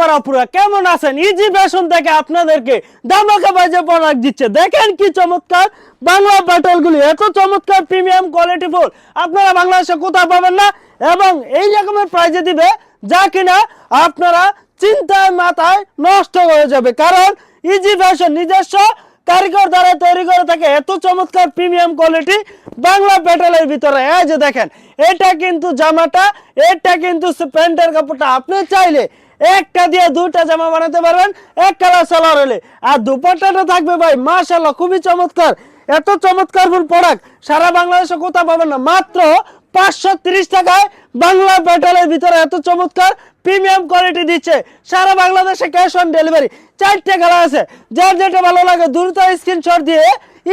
আমার আপুরা কেমন আছেন? ইজি ফ্যাশন থেকে আপনাদেরকে ধামাকা বাজে প্রোডাক্ট দিচ্ছে। দেখেন কি চমৎকার বাংলা ব্যাটেলগুলি, এত চমৎকার প্রিমিয়াম কোয়ালিটি ফুল আপনারা বাংলাদেশে কোথাও পাবেন না, এবং এই রকমের প্রাইজে দিবে যা কিনা আপনারা চিন্তায় মাথায় নষ্ট হয়ে যাবে। কারণ ইজি ফ্যাশন নিজস্ব কারিগর দ্বারা তৈরি করে থাকে এত চমৎকার প্রিমিয়াম কোয়ালিটি বাংলা ব্যাটেলের ভিতরে। এই যে দেখেন, এটা কিন্তু জামাটা, এটা কিন্তু প্যান্টের কাপড়টা। আপনি চাইলে একটা দিয়ে দুইটা জামা বানাতে পারবেন এক কালার সালোয়ার হলে। আর দুপাট্টাটা থাকবে ভাই মাশাআল্লাহ খুবই চমৎকার। এত চমৎকার ফুল প্রোডাক্ট সারা বাংলাদেশে কোথাও পাবেন না। মাত্র 530 টাকায় বাংলা ব্যাটেলের ভিতরে এত চমৎকার প্রিমিয়াম কোয়ালিটি দিচ্ছে। সারা বাংলাদেশে ক্যাশ অন ডেলিভারি। 4টে কালার আছে, যার যেটা ভালো লাগে দ্রুত স্ক্রিনশট দিয়ে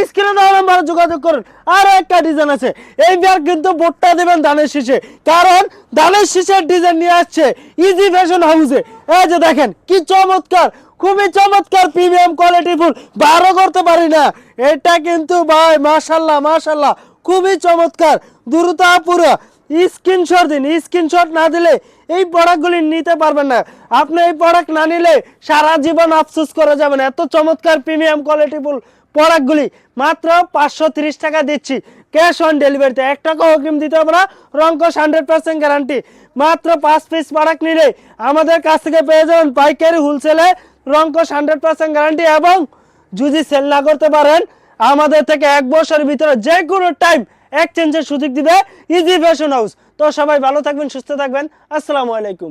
স্ক্রিনে দেওয়া নাম্বারে যোগাযোগ করুন। আর একটা ডিজাইন আছে, এইবার কিন্তু বোর্ডটা দেবেন ধানের শীষে, কারণ ধানের শীষের ডিজাইন নিয়ে আসছে ইজি ফ্যাশন হাউসে। এই যে দেখেন কি চমৎকার, খুবই চমৎকার প্রিমিয়াম কোয়ালিটি ফুল, বারো করতে পারি না। এটা কিন্তু ভাই মাশাআল্লাহ মাশাআল্লাহ খুবই চমৎকার। দ্রুত পুরো স্ক্রিনশট দিন, স্ক্রিনশট না দিলে এই প্রোডাক্টগুলি নিতে পারবেন না। আপনি এই প্রোডাক্ট না নিলে সারা জীবন আফসোস করে যাবেন। এত চমৎকার প্রিমিয়াম কোয়ালিটি ফুল প্রোডাক্টগুলি মাত্র 530 টাকা দিচ্ছি ক্যাশ অন ডেলিভারিতে। 1 টাকা অগ্রিম দিতে হবে না, রংকশ 100% গ্যারান্টি। মাত্র 5 পিস প্রোডাক্ট নিলে আমাদের কাছ থেকে পেয়ে যাবেন পাইকারি হোলসেলে রংকশ 100% গ্যারান্টি। এবং যদি সেল না করতে পারেন আমাদের থেকে 1 বছরের ভিতরে যে কোনো টাইম এক্সচেঞ্জের সুযোগ দিবে ইজি ফ্যাশন হাউস। তো সবাই ভালো থাকবেন, সুস্থ থাকবেন। আসসালামু আলাইকুম।